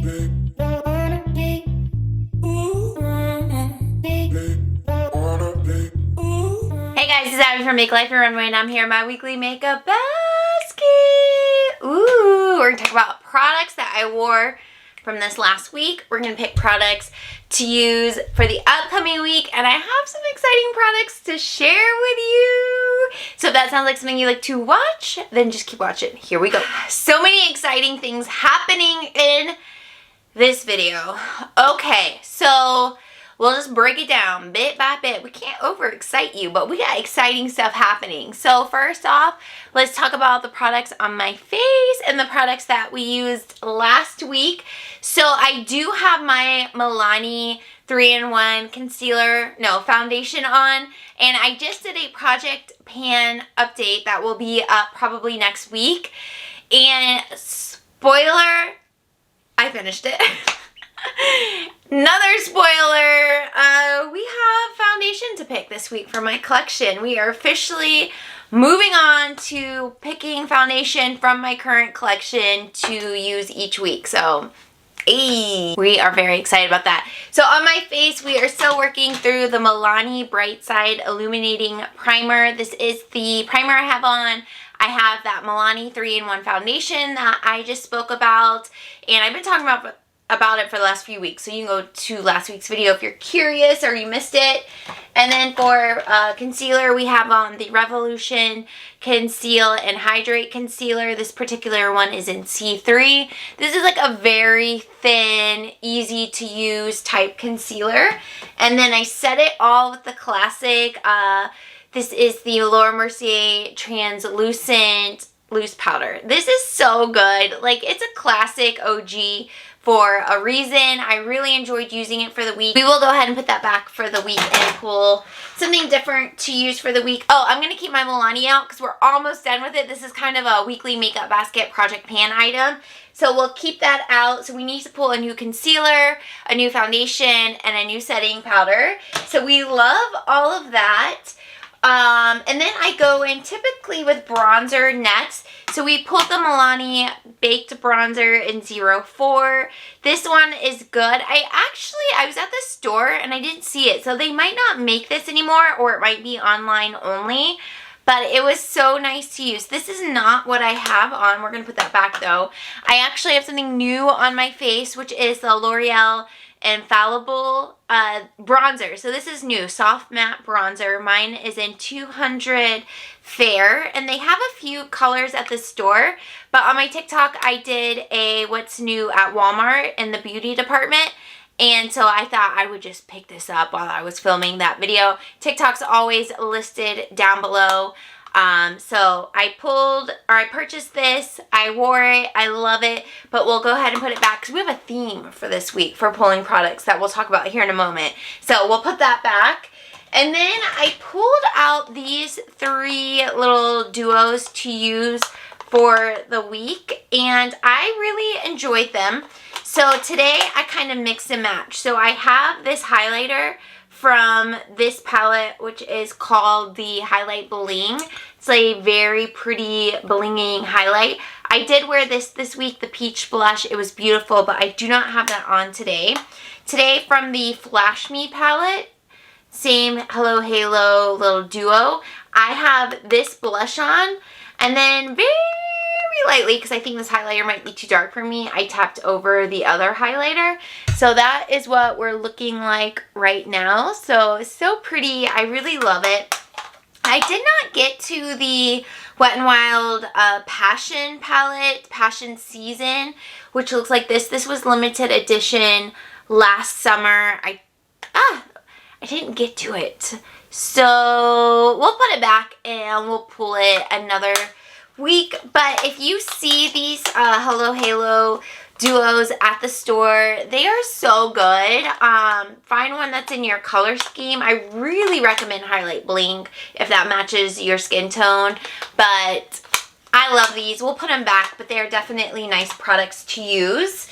Hey guys, this is Abbie from Make Life and Runway, and I'm here in my weekly makeup basket. Ooh, we're gonna talk about products that I wore from this last week. We're gonna pick products to use for the upcoming week, and I have some exciting products to share with you. So if that sounds like something you like to watch, then just keep watching. Here we go. So many exciting things happening in this video. Okay, so we'll just break it down bit by bit. We can't overexcite you, but we got exciting stuff happening. So first off, let's talk about the products on my face and the products that we used last week. So I do have my Milani 3-in-1 foundation on, and I just did a Project Pan update that will be up probably next week. And spoiler, I finished it. Another spoiler, we have foundation to pick this week for my collection. We are officially moving on to picking foundation from my current collection to use each week. So, hey, we are very excited about that. So on my face, we are still working through the Milani Bright Side Illuminating Primer. This is the primer I have on. I have that Milani 3-in-1 foundation that I just spoke about, and I've been talking about it for the last few weeks, so you can go to last week's video if you're curious or you missed it. And then for concealer, we have on the Revolution Conceal and Hydrate Concealer. This particular one is in C3. This is like a very thin, easy to use type concealer. And then I set it all with the classic, this is the Laura Mercier Translucent Loose Powder. This is so good. Like, it's a classic OG for a reason. I really enjoyed using it for the week. We will go ahead and put that back for the week and pull something different to use for the week. Oh, I'm going to keep my Milani out because we're almost done with it. This is kind of a weekly makeup basket Project Pan item. So we'll keep that out. So we need to pull a new concealer, a new foundation, and a new setting powder. So we love all of that. And then I go in typically with bronzer next. So we pulled the Milani Baked Bronzer in 04. This one is good. I was at the store and I didn't see it. So they might not make this anymore, or it might be online only. But it was so nice to use. This is not what I have on. We're going to put that back though. I actually have something new on my face, which is the L'Oreal Infallible bronzer. So this is new, soft matte bronzer. Mine is in 200 Fair, and they have a few colors at the store, but on my TikTok I did a what's new at Walmart in the beauty department, and so I thought I would just pick this up while I was filming that video. TikTok's always listed down below. So I purchased this, I wore it, I love it, but we'll go ahead and put it back because we have a theme for this week for pulling products that we'll talk about here in a moment. So we'll put that back. And then I pulled out these 3 little duos to use for the week, and I really enjoyed them. So today I kind of mix and match. So I have this highlighter from this palette, which is called the Highlight Bling. It's a very pretty blinging highlight. I did wear this week, the peach blush. It was beautiful, but I do not have that on today. Today from the Flash Me palette, same Hello Halo little duo, I have this blush on, and then very lightly, because I think this highlighter might be too dark for me, I tapped over the other highlighter. So that is what we're looking like right now. So pretty. I really love it. I did not get to the Wet n Wild Passion palette, Passion Season, which looks like this. This was limited edition last summer. I didn't get to it. So we'll put it back and we'll pull it another week. But if you see these Hello Halo duos at the store, they are so good. Find one that's in your color scheme. I really recommend Highlight Bling if that matches your skin tone, but I love these. We'll put them back, but they're definitely nice products to use.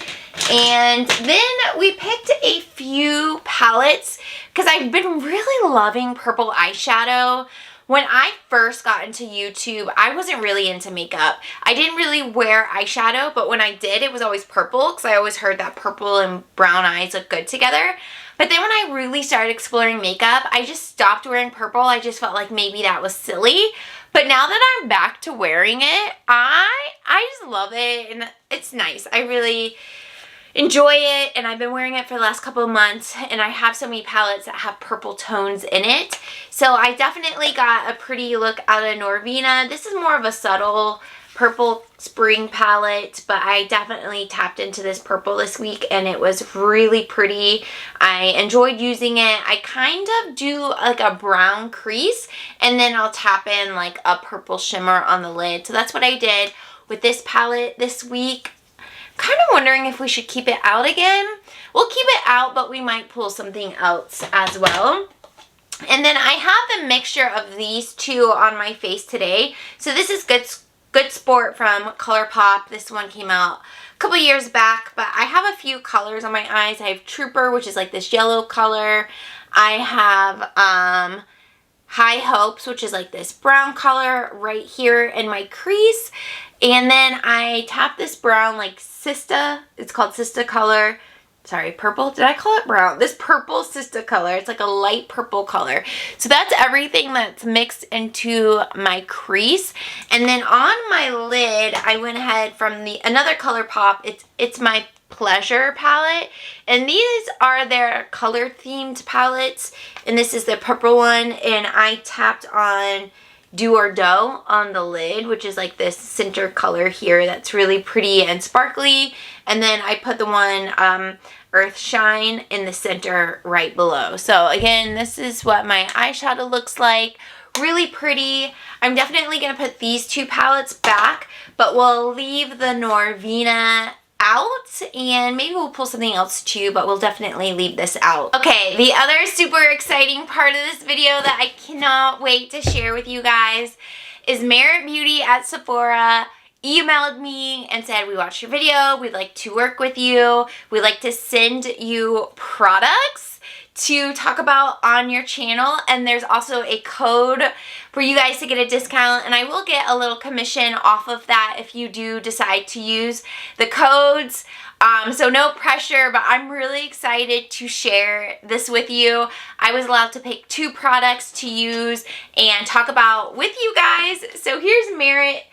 And then we picked a few palettes because I've been really loving purple eyeshadow when I first got into YouTube, I wasn't really into makeup. I didn't really wear eyeshadow, but when I did, it was always purple because I always heard that purple and brown eyes look good together. But then when I really started exploring makeup, I just stopped wearing purple. I just felt like maybe that was silly. But now that I'm back to wearing it, I just love it, and it's nice. I really enjoy it, and I've been wearing it for the last couple of months, and I have so many palettes that have purple tones in it. So I definitely got a pretty look out of Norvina. This is more of a subtle purple spring palette, but I definitely tapped into this purple this week, and it was really pretty. I enjoyed using it. I kind of do like a brown crease, and then I'll tap in like a purple shimmer on the lid. So that's what I did with this palette this week. Kind of wondering if we should keep it out again. We'll keep it out, but we might pull something else as well. And then I have the mixture of these two on my face today. So this is Good Sport from ColourPop. This one came out a couple years back, but I have a few colors on my eyes. I have Trooper, which is like this yellow color. I have High Hopes, which is like this brown color right here in my crease. And then I tap this brown like Sista. It's called Sista color. Sorry, purple. Did I call it brown? This purple Sista color. It's like a light purple color. So that's everything that's mixed into my crease. And then on my lid, I went ahead from another ColourPop. It's my Pleasure palette. And these are their color themed palettes. And this is the purple one. And I tapped on Do or Dough on the lid, which is like this center color here that's really pretty and sparkly. And then I put the one Earth Shine in the center right below. So again, this is what my eyeshadow looks like. Really pretty. I'm definitely going to put these two palettes back, but we'll leave the Norvina out, and maybe we'll pull something else too, but we'll definitely leave this out. Okay, the other super exciting part of this video that I cannot wait to share with you guys is Merit Beauty at Sephora emailed me and said, we watched your video, we'd like to work with you, we'd like to send you products to talk about on your channel, and there's also a code for you guys to get a discount, and I will get a little commission off of that if you do decide to use the codes. So no pressure, but I'm really excited to share this with you. I was allowed to pick 2 products to use and talk about with you guys. So here's Merit.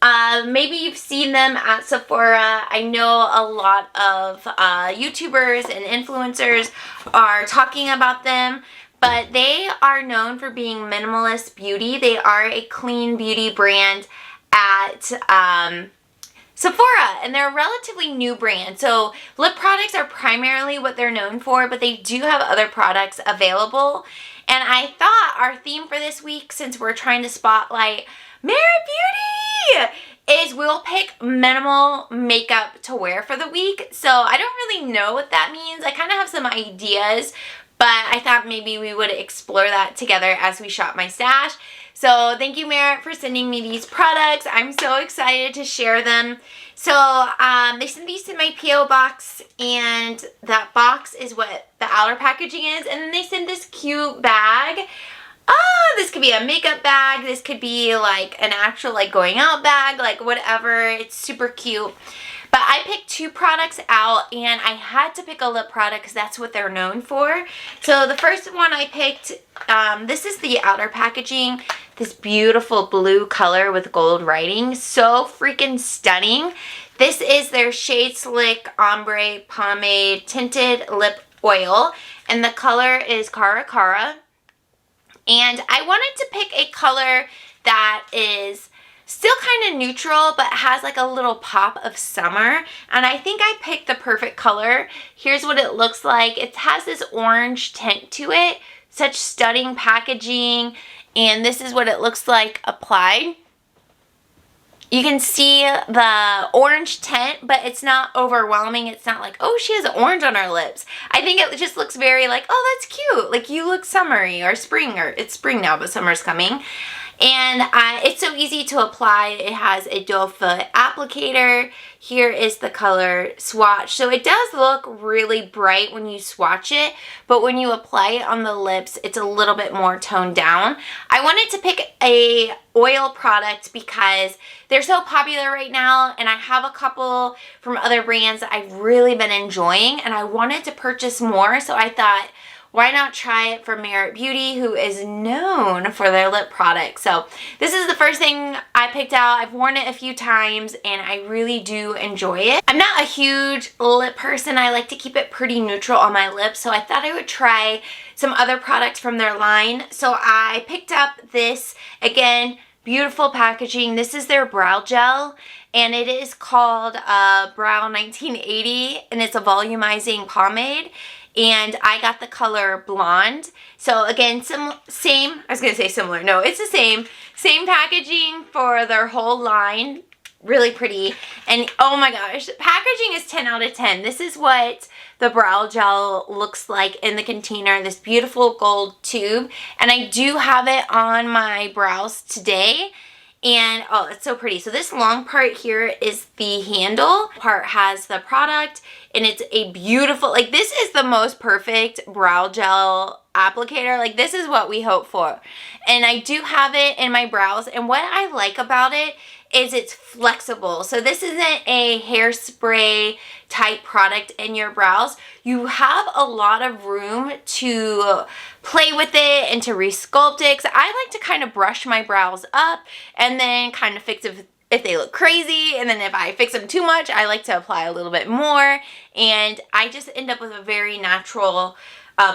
Maybe you've seen them at Sephora. I know a lot of YouTubers and influencers are talking about them, but they are known for being minimalist beauty. They are a clean beauty brand at Sephora, and they're a relatively new brand. So lip products are primarily what they're known for, but they do have other products available. And I thought our theme for this week, since we're trying to spotlight Merit Beauty, is we'll pick minimal makeup to wear for the week. So I don't really know what that means. I kind of have some ideas, but I thought maybe we would explore that together as we shop my stash. So thank you, Merit, for sending me these products. I'm so excited to share them. So they sent these to my P.O. box, and that box is what the outer packaging is. And then they sent this cute bag. This could be a makeup bag. This could be like an actual like going out bag, like whatever. It's super cute. But I picked 2 products out, and I had to pick a lip product because that's what they're known for. So the first one I picked, this is the outer packaging. This beautiful blue color with gold writing. So freaking stunning. This is their Shade Slick Ombre Pomade Tinted Lip Oil, and the color is Cara Cara. And I wanted to pick a color that is still kind of neutral, but has like a little pop of summer. And I think I picked the perfect color. Here's what it looks like. It has this orange tint to it. Such stunning packaging. And this is what it looks like applied. You can see the orange tint, but it's not overwhelming. It's not like, oh, she has orange on her lips. I think it just looks very like, oh, that's cute. Like, you look summery or spring, or it's spring now, but summer's coming. And it's so easy to apply. It has a doe foot applicator. Here is the color swatch. So it does look really bright when you swatch it, but when you apply it on the lips, it's a little bit more toned down. I wanted to pick a oil product because they're so popular right now, and I have a couple from other brands that I've really been enjoying, and I wanted to purchase more, so I thought, why not try it from Merit Beauty, who is known for their lip products. So this is the first thing I picked out. I've worn it a few times and I really do enjoy it. I'm not a huge lip person. I like to keep it pretty neutral on my lips, so I thought I would try some other products from their line. So I picked up this, again, beautiful packaging. This is their brow gel, and it is called Brow 1980, and it's a volumizing pomade. And I got the color blonde. So again, same, I was gonna say similar. No, it's the same packaging for their whole line. Really pretty. And oh my gosh, packaging is 10 out of 10. This is what the brow gel looks like in the container, this beautiful gold tube. And I do have it on my brows today. And oh, it's so pretty. So this long part here is the handle. Part has the product, and it's a beautiful, like, this is the most perfect brow gel applicator. Like, this is what we hope for. And I do have it in my brows, and what I like about it is it's flexible. So this isn't a hairspray type product in your brows. You have a lot of room to play with it and to resculpt it. 'Cause I like to kind of brush my brows up and then kind of fix it if they look crazy, and then if I fix them too much, I like to apply a little bit more, and I just end up with a very natural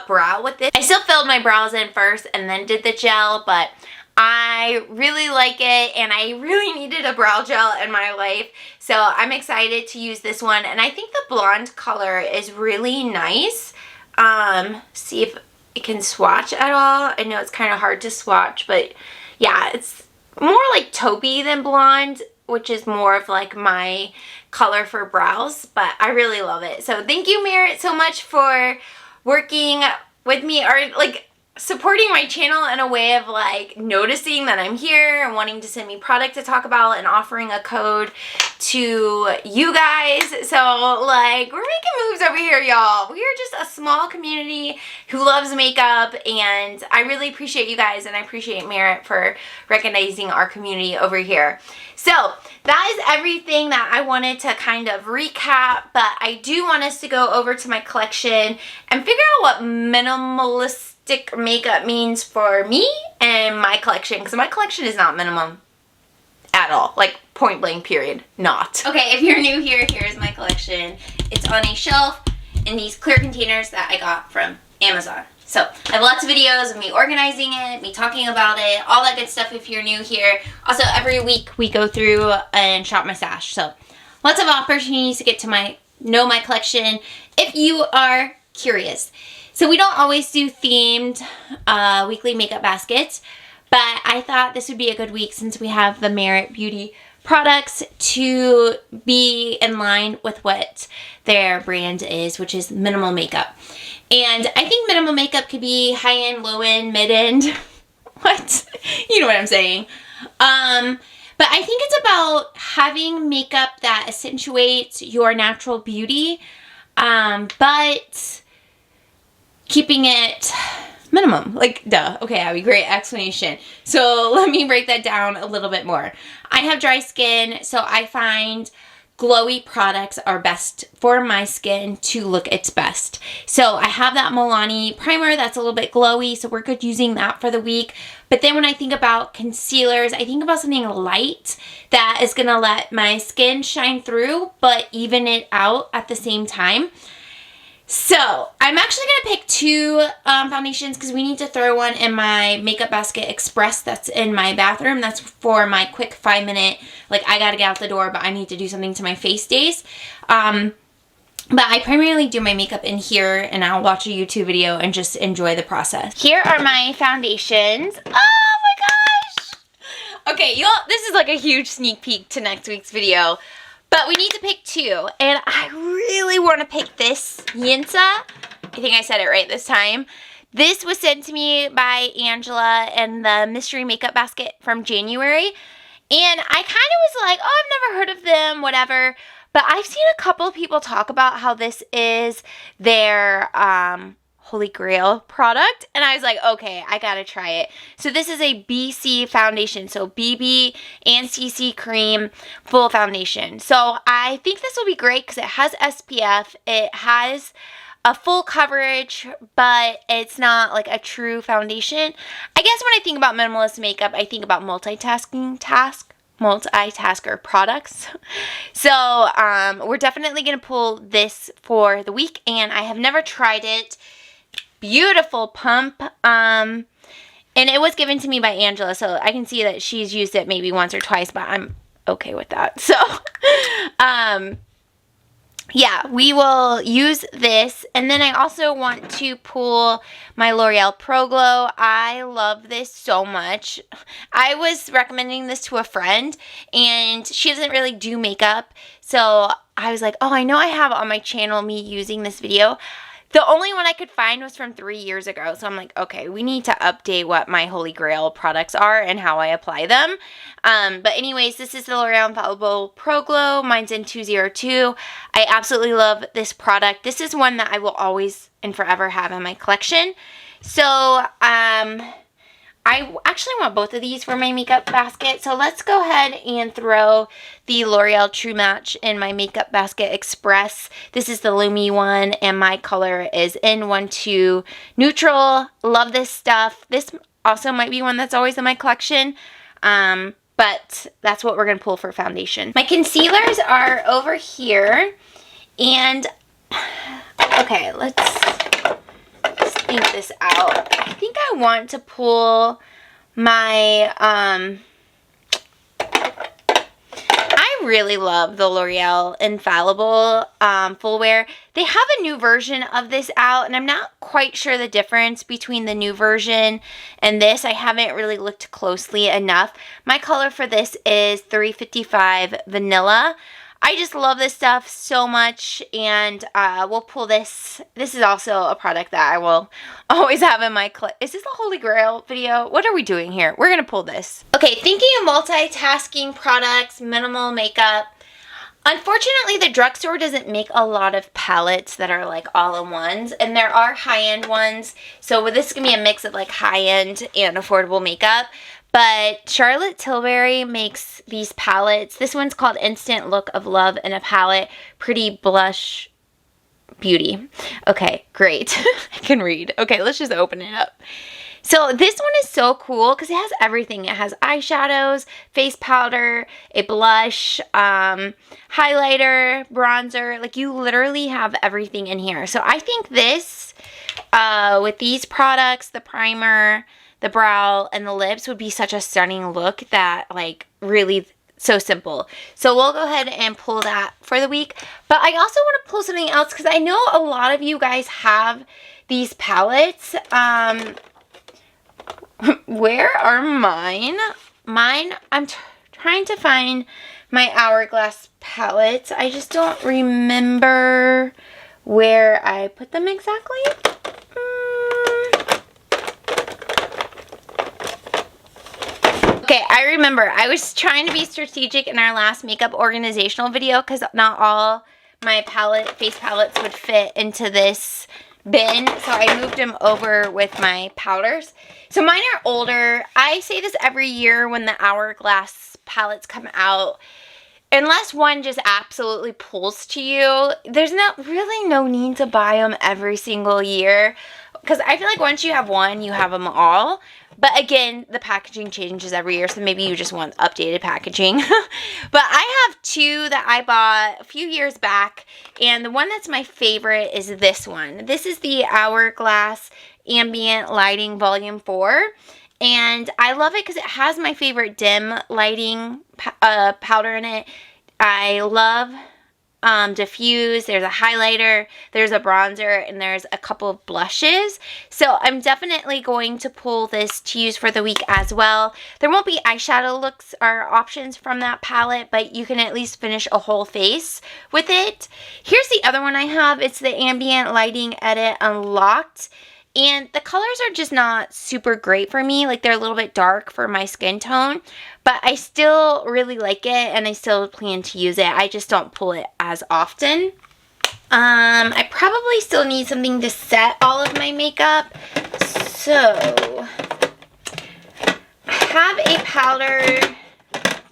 brow with it. I still filled my brows in first and then did the gel, but I really like it, and I really needed a brow gel in my life, so I'm excited to use this one. And I think the blonde color is really nice. See if it can swatch at all. I know it's kind of hard to swatch, but yeah, it's more like taupey than blonde, which is more of like my color for brows, but I really love it. So thank you, Merit, so much for working with me, or like supporting my channel in a way of like noticing that I'm here and wanting to send me product to talk about and offering a code to you guys. So like, we're making moves over here, y'all. We are just a small community who loves makeup, and I really appreciate you guys, and I appreciate Merit for recognizing our community over here. So that is everything that I wanted to kind of recap, but I do want us to go over to my collection and figure out what minimalist makeup means for me and my collection, because my collection is not minimum at all, like point blank period, not. Okay, if you're new here, here's my collection. It's on a shelf in these clear containers that I got from Amazon. So I have lots of videos of me organizing it, me talking about it, all that good stuff if you're new here. Also, every week we go through and shop my stash, so lots of opportunities to get to know my collection if you are curious. So we don't always do themed weekly makeup baskets, but I thought this would be a good week since we have the Merit Beauty products to be in line with what their brand is, which is minimal makeup. And I think minimal makeup could be high-end, low-end, mid-end. What? You know what I'm saying. But I think it's about having makeup that accentuates your natural beauty, but keeping it minimum. Like, duh. Okay, Abby, great explanation. So let me break that down a little bit more. I have dry skin, so I find glowy products are best for my skin to look its best. So I have that Milani primer that's a little bit glowy, so we're good using that for the week. But then when I think about concealers, I think about something light that is going to let my skin shine through, but even it out at the same time. So I'm actually going to pick two foundations because we need to throw one in my Makeup Basket Express that's in my bathroom. That's for my quick 5-minute, like, I got to get out the door, but I need to do something to my face days. But I primarily do my makeup in here, and I'll watch a YouTube video and just enjoy the process. Here are my foundations. Oh my gosh! Okay, y'all, this is like a huge sneak peek to next week's video. But we need to pick two, and I really want to pick this Yinsa. I think I said it right this time. This was sent to me by Angela in the mystery makeup basket from January. And I kind of was like, oh, I've never heard of them, whatever. But I've seen a couple of people talk about how this is their Holy Grail product. And I was like, okay, I gotta try it. So this is a BC foundation. So BB and CC cream full foundation. So I think this will be great because it has SPF. It has a full coverage, but it's not like a true foundation. I guess when I think about minimalist makeup, I think about multitasker products. So we're definitely gonna pull this for the week, and I have never tried it. Beautiful pump, and it was given to me by Angela, so I can see that she's used it maybe once or twice, but I'm okay with that. So yeah, we will use this. And then I also want to pull my L'Oreal Pro Glow. I love this so much. I was recommending this to a friend, and she doesn't really do makeup. So I was like, oh, I know I have on my channel me using this video. The only one I could find was from 3 years ago. So I'm like, okay, we need to update what my Holy Grail products are and how I apply them. But anyways, this is the L'Oreal Infallible Pro Glow. Mine's in 202. I absolutely love this product. This is one that I will always and forever have in my collection. So, I actually want both of these for my makeup basket. So let's go ahead and throw the L'Oreal True Match in my makeup basket express. This is the Lumi one, and my color is N12 Neutral. Love this stuff. This also might be one that's always in my collection. But that's what we're going to pull for foundation. My concealers are over here. And, okay, let's think this out. I think I want to pull my, I really love the L'Oreal Infallible Full Wear. They have a new version of this out, and I'm not quite sure the difference between the new version and this. I haven't really looked closely enough. My color for this is 355 Vanilla. I just love this stuff so much, and we'll pull this. This is also a product that I will always have in my Is this a Holy Grail video? What are we doing here? We're going to pull this. Okay, thinking of multitasking products, minimal makeup. Unfortunately, the drugstore doesn't make a lot of palettes that are like all-in-ones, and there are high-end ones. So this is going to be a mix of like high-end and affordable makeup. But Charlotte Tilbury makes these palettes. This one's called Instant Look of Love in a palette. Pretty Blush Beauty. Okay, great. I can read. Okay, let's just open it up. So this one is so cool because it has everything. It has eyeshadows, face powder, a blush, highlighter, bronzer. Like, you literally have everything in here. So I think this, with these products, the primer, the brow, and the lips, would be such a stunning look that, like, really so simple. So we'll go ahead and pull that for the week. But I also want to pull something else because I know a lot of you guys have these palettes. Where are mine? Mine, I'm trying to find my Hourglass palettes. I just don't remember where I put them exactly. Okay, I remember. I was trying to be strategic in our last makeup organizational video because not all my face palettes would fit into this bin. So I moved them over with my powders. So mine are older. I say this every year when the Hourglass palettes come out. Unless one just absolutely pulls to you, there's really no need to buy them every single year. Because I feel like once you have one, you have them all. But again, the packaging changes every year, so maybe you just want updated packaging. But I have two that I bought a few years back, and the one that's my favorite is this one. This is the Hourglass Ambient Lighting Volume 4. And I love it because it has my favorite dim lighting powder in it. I love diffuse. There's a highlighter, there's a bronzer, and there's a couple of blushes. So I'm definitely going to pull this to use for the week as well. There won't be eyeshadow looks or options from that palette, but you can at least finish a whole face with it. Here's the other one I have. It's the Ambient Lighting Edit Unlocked. And the colors are just not super great for me. Like, they're a little bit dark for my skin tone. But I still really like it, and I still plan to use it. I just don't pull it as often. I probably still need something to set all of my makeup. So, I have a powder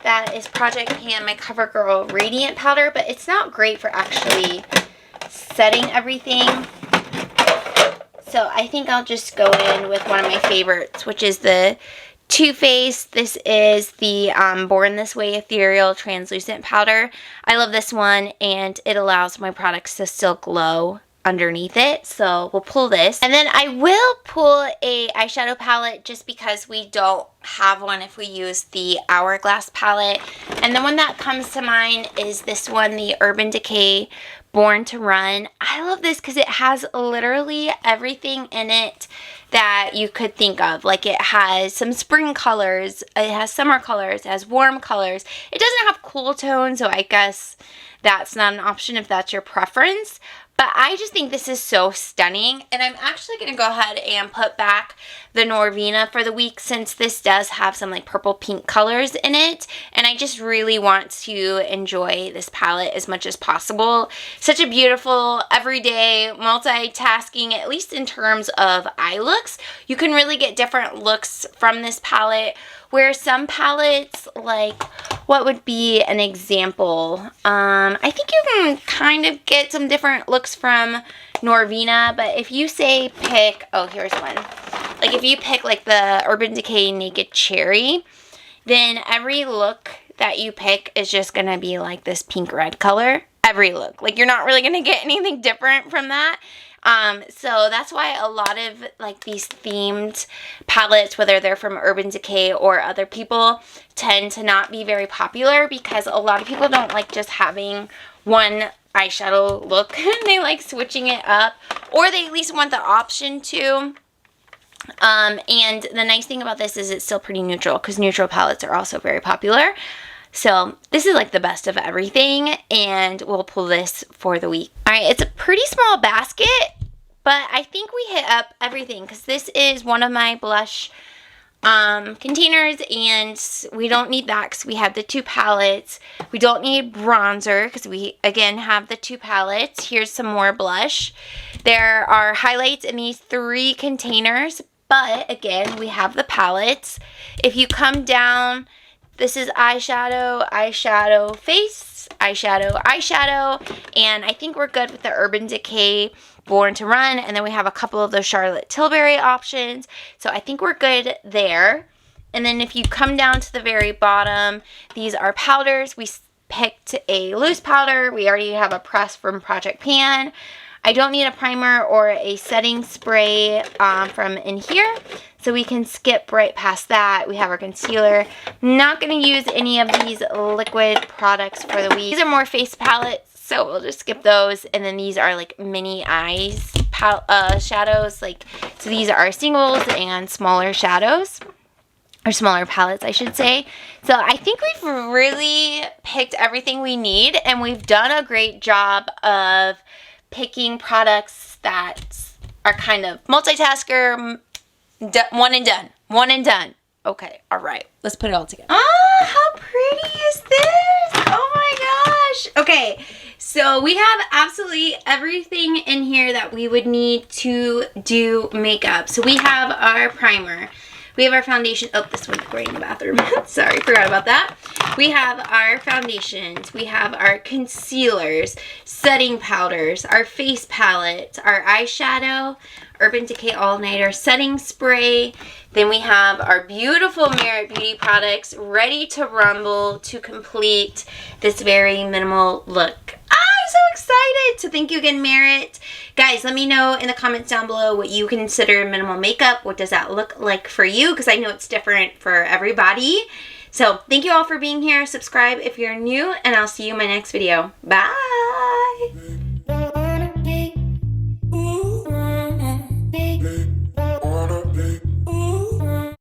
that is Project Pan, my CoverGirl Radiant Powder, but it's not great for actually setting everything. So I think I'll just go in with one of my favorites, which is the Too Faced. This is the Born This Way Ethereal Translucent Powder. I love this one, and it allows my products to still glow underneath it. So we'll pull this. And then I will pull a eyeshadow palette just because we don't have one if we use the Hourglass palette. And the one that comes to mind is this one, the Urban Decay Born to Run. I love this because it has literally everything in it that you could think of. Like, it has some spring colors, it has summer colors, it has warm colors. It doesn't have cool tones, so I guess that's not an option if that's your preference. But I just think this is so stunning, and I'm actually going to go ahead and put back the Norvina for the week since this does have some like purple pink colors in it, and I just really want to enjoy this palette as much as possible. Such a beautiful, everyday, multitasking, at least in terms of eye looks. You can really get different looks from this palette, where some palettes, like, what would be an example? I think you can kind of get some different looks from Norvina, but if you say pick, oh, here's one. Like, if you pick, like, the Urban Decay Naked Cherry, then every look that you pick is just going to be, like, this pink-red color. Every look. Like, you're not really going to get anything different from that. So that's why a lot of like these themed palettes, whether they're from Urban Decay or other people, tend to not be very popular because a lot of people don't like just having one eyeshadow look. They like switching it up, or they at least want the option to. And the nice thing about this is it's still pretty neutral because neutral palettes are also very popular. So this is like the best of everything, and we'll pull this for the week. All right, it's a pretty small basket, but I think we hit up everything because this is one of my blush containers, and we don't need that because we have the two palettes. We don't need bronzer because we, again, have the two palettes. Here's some more blush. There are highlights in these three containers, but again, we have the palettes. If you come down, this is eyeshadow, eyeshadow face, eyeshadow, eyeshadow, and I think we're good with the Urban Decay Born to Run, and then we have a couple of those Charlotte Tilbury options, so I think we're good there. And then if you come down to the very bottom, these are powders. We picked a loose powder. We already have a press from Project Pan. I don't need a primer or a setting spray from in here, so we can skip right past that. We have our concealer. Not going to use any of these liquid products for the week. These are more face palettes, so we'll just skip those. And then these are like mini eyes shadows. Like, so these are singles and smaller shadows, or smaller palettes, I should say. So I think we've really picked everything we need, and we've done a great job of picking products that are kind of multitasker, one and done. One and done. Okay, all right. Let's put it all together. Ah, how pretty is this? Oh my gosh. Okay, so we have absolutely everything in here that we would need to do makeup. So we have our primer. We have our foundation. Oh, this one's going in the bathroom. Sorry, forgot about that. We have our foundations. We have our concealers, setting powders, our face palette, our eyeshadow, Urban Decay All Nighter setting spray. Then we have our beautiful Merit Beauty products ready to rumble to complete this very minimal look. I'm so excited! So thank you again, Merit. Guys, let me know in the comments down below what you consider minimal makeup. What does that look like for you? Because I know it's different for everybody. So thank you all for being here. Subscribe if you're new, and I'll see you in my next video. Bye!